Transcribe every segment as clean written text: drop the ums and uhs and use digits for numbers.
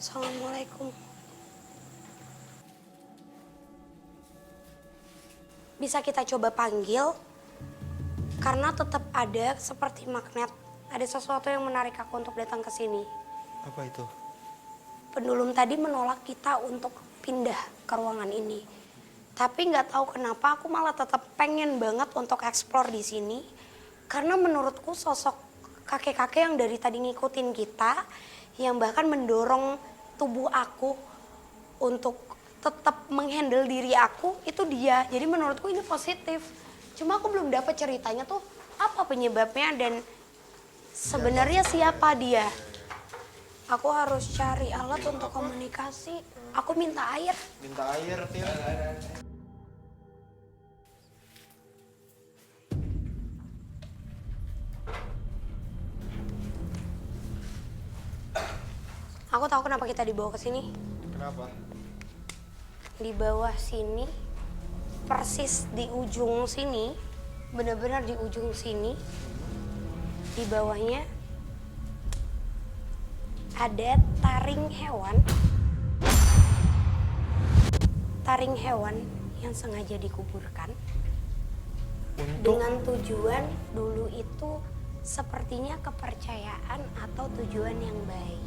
Assalamualaikum. Bisa kita coba panggil, karena tetap ada seperti magnet. Ada sesuatu yang menarik aku untuk datang ke sini. Apa itu? Pendulum tadi menolak kita untuk pindah ke ruangan ini. Tapi nggak tahu kenapa aku malah tetap pengen banget untuk eksplor di sini. Karena menurutku sosok kakek-kakek yang dari tadi ngikutin kita, yang bahkan mendorong tubuh aku untuk tetap menghandle diri aku, itu dia. Jadi menurutku ini positif. Cuma aku belum dapat ceritanya tuh apa penyebabnya dan sebenarnya siapa dia. Aku harus cari alat untuk komunikasi. Aku minta air. Minta air, Tim. Aku tahu kenapa kita dibawa ke sini. Kenapa? Di bawah sini, persis di ujung sini, benar-benar di ujung sini, di bawahnya ada taring hewan. Taring hewan yang sengaja dikuburkan. Dengan tujuan dulu itu sepertinya kepercayaan atau tujuan yang baik.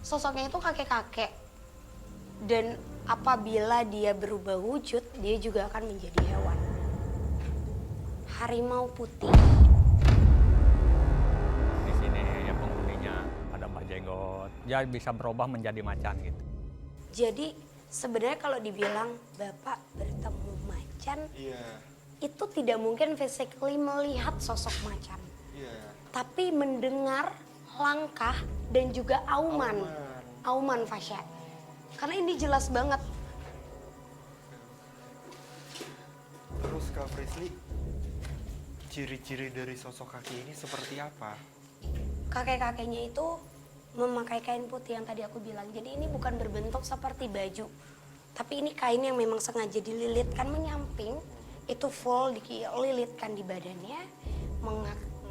Sosoknya itu kakek-kakek. Dan apabila dia berubah wujud, dia juga akan menjadi hewan. Harimau putih. Di sini ya penghuninya ada Mbak Jenggot. Dia bisa berubah menjadi macan gitu. Jadi sebenarnya kalau dibilang Bapak bertemu macan, itu tidak mungkin physically melihat sosok macan. Tapi mendengar langkah dan juga auman. Auman Fasya. Karena ini jelas banget. Terus Kak Frisly, ciri-ciri dari sosok kakek ini seperti apa? Kakek-kakeknya itu memakai kain putih yang tadi aku bilang. Jadi ini bukan berbentuk seperti baju. Tapi ini kain yang memang sengaja dililitkan menyamping. Itu full dililitkan di badannya.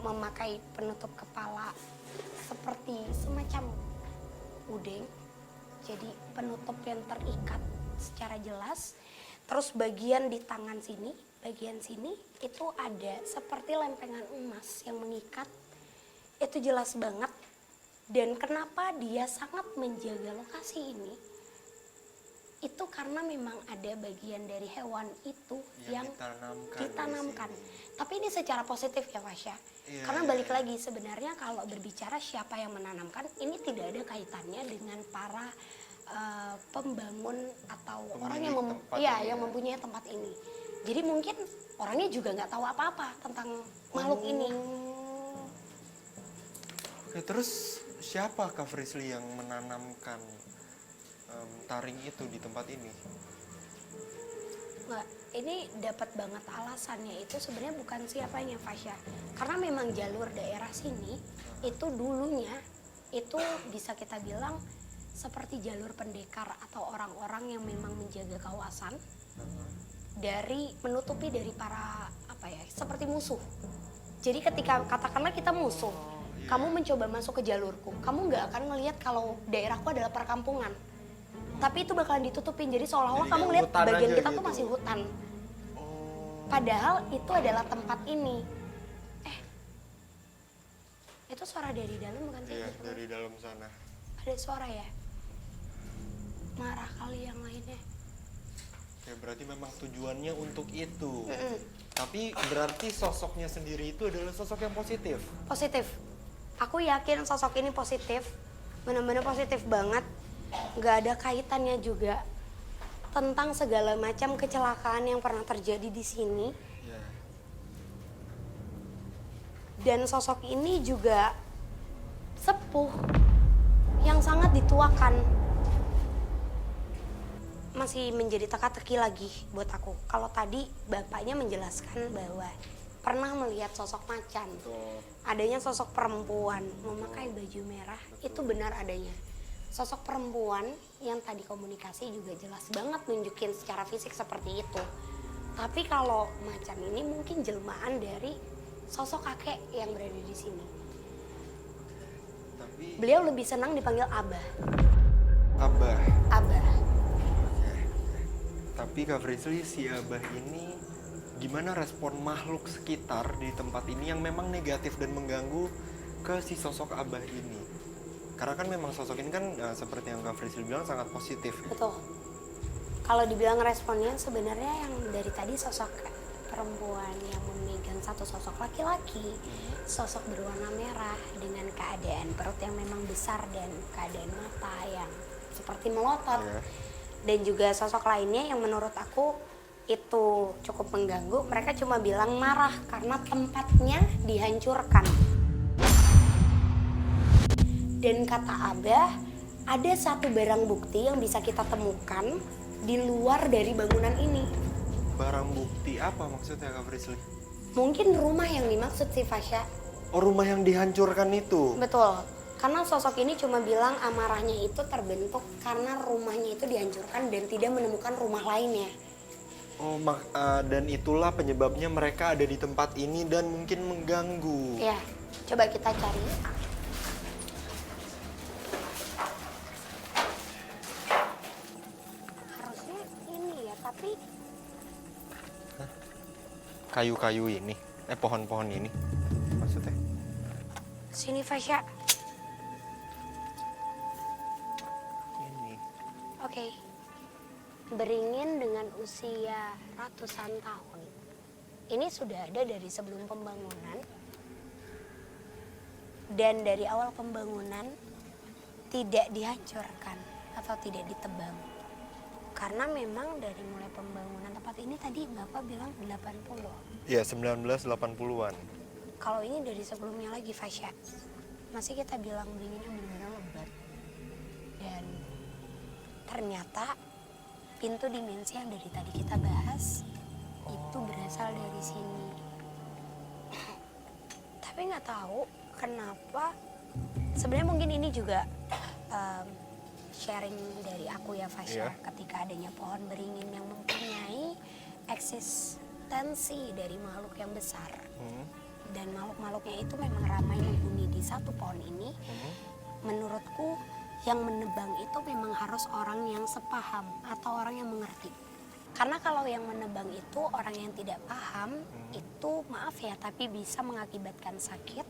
Memakai penutup kepala seperti semacam udeng. Jadi penutup yang terikat secara jelas. Terus bagian di tangan sini, bagian sini itu ada seperti lempengan emas yang mengikat. Itu jelas banget. Dan kenapa dia sangat menjaga lokasi ini? Itu karena memang ada bagian dari hewan itu yang ditanamkan. Tapi ini secara positif ya Fasya. Karena balik lagi sebenarnya kalau berbicara siapa yang menanamkan, ini tidak ada kaitannya dengan para pembangun atau orang yang mempunyai tempat ini. Jadi mungkin orangnya juga nggak tahu apa-apa tentang makhluk ini. Oke, terus siapa Kak Frisly yang menanamkan taring itu di tempat ini? Nggak, ini dapat banget alasannya itu sebenarnya bukan siapanya Fasya. Karena memang jalur daerah sini itu dulunya itu bisa kita bilang seperti jalur pendekar atau orang-orang yang memang menjaga kawasan dari menutupi dari para seperti musuh. Jadi ketika katakanlah kita musuh, kamu mencoba masuk ke jalurku, kamu nggak akan melihat kalau daerahku adalah perkampungan. Tapi itu bakalan ditutupin, jadi seolah-olah kamu ngeliat bagian kita tuh masih hutan. Padahal itu adalah tempat ini. Itu suara dari dalam bukan sih? Iya, dari dalam sana. Ada suara ya? Marah kali yang lainnya. Ya berarti memang tujuannya untuk itu. Tapi berarti sosoknya sendiri itu adalah sosok yang positif. Positif. Aku yakin sosok ini positif. Benar-benar positif banget. Gak ada kaitannya juga tentang segala macam kecelakaan yang pernah terjadi di sini. Dan sosok ini juga sepuh yang sangat dituakan. Masih menjadi teka-teki lagi buat aku. Kalau tadi bapaknya menjelaskan bahwa pernah melihat sosok macan. Adanya sosok perempuan memakai baju merah, itu benar adanya. Sosok perempuan yang tadi komunikasi juga jelas banget nunjukin secara fisik seperti itu. Tapi kalau macan ini mungkin jelmaan dari sosok kakek yang berada di sini. Beliau lebih senang dipanggil Abah. Abah. Abah. Tapi Kak Frisly, si Abah ini gimana respon makhluk sekitar di tempat ini yang memang negatif dan mengganggu ke si sosok Abah ini? Karena kan memang sosok ini kan seperti yang Kak Frisly bilang sangat positif. Betul. Kalau dibilang responnya sebenarnya yang dari tadi sosok perempuan yang memegang satu sosok laki-laki, sosok berwarna merah dengan keadaan perut yang memang besar dan keadaan mata yang seperti melotot. Iya. Dan juga sosok lainnya yang menurut aku itu cukup mengganggu. Mereka cuma bilang marah karena tempatnya dihancurkan. Dan kata Abah, ada satu barang bukti yang bisa kita temukan di luar dari bangunan ini. Barang bukti apa maksudnya Kak Frisly? Mungkin rumah yang dimaksud si Fasya. Oh, rumah yang dihancurkan itu? Betul. Karena sosok ini cuma bilang amarahnya itu terbentuk karena rumahnya itu dihancurkan dan tidak menemukan rumah lainnya. Oh, dan itulah penyebabnya mereka ada di tempat ini dan mungkin mengganggu. Ya, coba kita cari. Harusnya ini ya, tapi Kayu-kayu ini, pohon-pohon ini, maksudnya? sini Fasya. Ini. Oke. Beringin dengan usia ratusan tahun. Ini sudah ada dari sebelum pembangunan. Dan dari awal pembangunan tidak dihancurkan atau tidak ditebang. Karena memang dari mulai pembangunan tempat ini tadi Bapak bilang 80. Ya, 1980-an. Kalau ini dari sebelumnya lagi Fasya. Masih kita bilang beringinnya benar-benar lebat. Dan ternyata pintu dimensi yang dari tadi kita bahas itu berasal dari sini. Tapi nggak tahu kenapa. Sebenarnya mungkin ini juga sharing dari aku ya Fasya. Iya. Ketika adanya pohon beringin yang mempunyai eksistensi dari makhluk yang besar. Dan makhluk-makhluknya itu memang ramai menghuni di satu pohon ini. Menurutku yang menebang itu memang harus orang yang sepaham atau orang yang mengerti. Karena kalau yang menebang itu orang yang tidak paham, itu maaf ya, tapi bisa mengakibatkan sakit,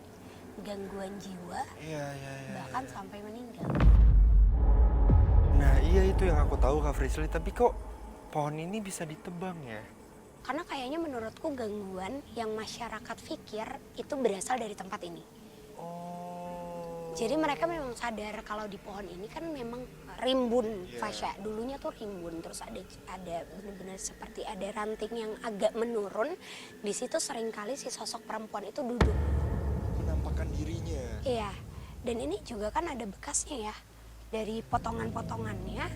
gangguan jiwa, bahkan sampai meninggal. Nah, iya itu yang aku tahu Kak Frisly, tapi kok pohon ini bisa ditebang ya? Karena kayaknya menurutku gangguan yang masyarakat pikir itu berasal dari tempat ini. Jadi mereka memang sadar kalau di pohon ini kan memang rimbun, Fasya. Dulunya tuh rimbun, terus ada benar-benar seperti ada ranting yang agak menurun. Di situ seringkali si sosok perempuan itu duduk. Menampakkan dirinya. Iya, dan ini juga kan ada bekasnya ya, dari potongan-potongannya.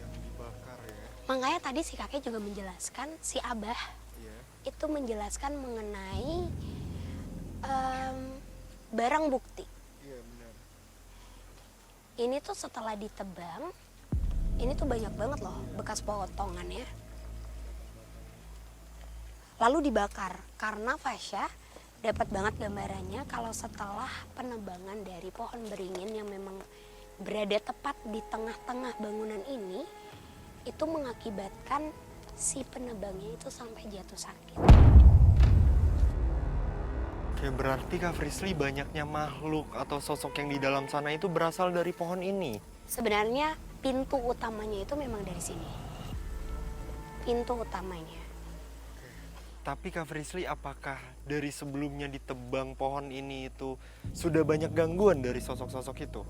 Yang dibakar ya. Makanya tadi si kakek juga menjelaskan, si Abah itu menjelaskan mengenai barang bukti. Ini tuh setelah ditebang, ini tuh banyak banget loh bekas potongannya. Lalu dibakar, karena Fasya dapat banget gambarannya kalau setelah penebangan dari pohon beringin yang memang berada tepat di tengah-tengah bangunan ini, itu mengakibatkan si penebangnya itu sampai jatuh sakit. Oke, berarti Kak Frisly banyaknya makhluk atau sosok yang di dalam sana itu berasal dari pohon ini. Sebenarnya pintu utamanya itu memang dari sini. Pintu utamanya. Tapi Kak Frisly, apakah dari sebelumnya ditebang pohon ini itu sudah banyak gangguan dari sosok-sosok itu?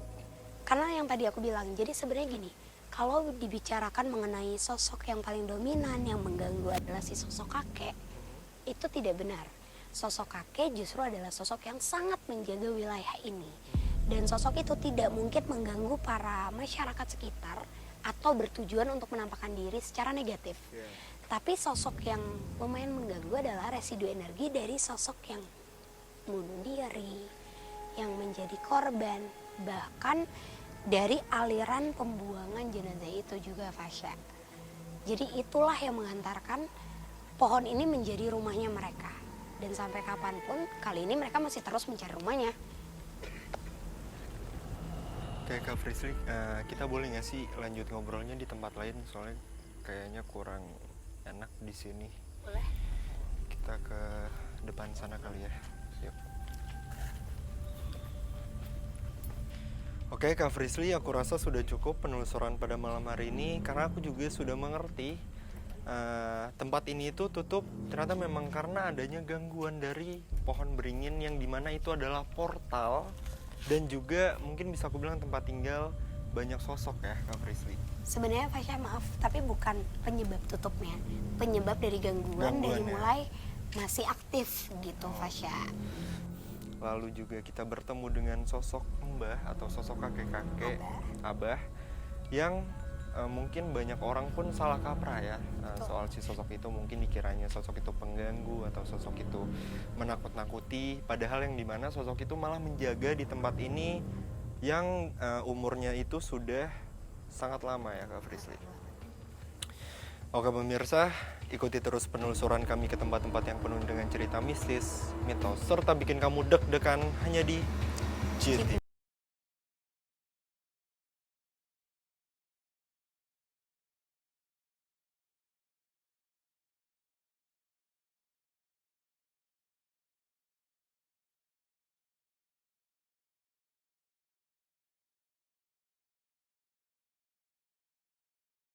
Karena yang tadi aku bilang, jadi sebenarnya gini, kalau dibicarakan mengenai sosok yang paling dominan yang mengganggu adalah si sosok kakek, itu tidak benar. Sosok kakek justru adalah sosok yang sangat menjaga wilayah ini. Dan sosok itu tidak mungkin mengganggu para masyarakat sekitar atau bertujuan untuk menampakkan diri secara negatif. Tapi sosok yang lumayan mengganggu adalah residu energi dari sosok yang bunuh diri, yang menjadi korban, bahkan dari aliran pembuangan jenazah itu juga, Fasya. Jadi itulah yang mengantarkan pohon ini menjadi rumahnya mereka. Dan sampai kapanpun, kali ini mereka masih terus mencari rumahnya. Oke Kak Frisly, kita boleh nggak sih lanjut ngobrolnya di tempat lain, soalnya kayaknya kurang enak di sini. Boleh. Kita ke depan sana kali ya. Yuk. Oke Kak Frisly, aku rasa sudah cukup penelusuran pada malam hari ini, karena aku juga sudah mengerti tempat ini itu tutup ternyata memang karena adanya gangguan dari pohon beringin, yang dimana itu adalah portal dan juga mungkin bisa aku bilang tempat tinggal banyak sosok ya Kak Frisly. Sebenarnya Fasya maaf, tapi bukan penyebab tutupnya. Penyebab dari gangguan dari Gangguannya. mulai masih aktif gitu Fasya. Lalu juga kita bertemu dengan sosok mbah atau sosok kakek-kakek, abah, yang mungkin banyak orang pun salah kaprah ya soal si sosok itu. Mungkin dikiranya sosok itu pengganggu atau sosok itu menakut-nakuti, padahal yang dimana sosok itu malah menjaga di tempat ini yang umurnya itu sudah sangat lama ya Kak Frisly. Oke pemirsa, ikuti terus penelusuran kami ke tempat-tempat yang penuh dengan cerita mistis, mitos, serta bikin kamu deg-degan hanya di GT.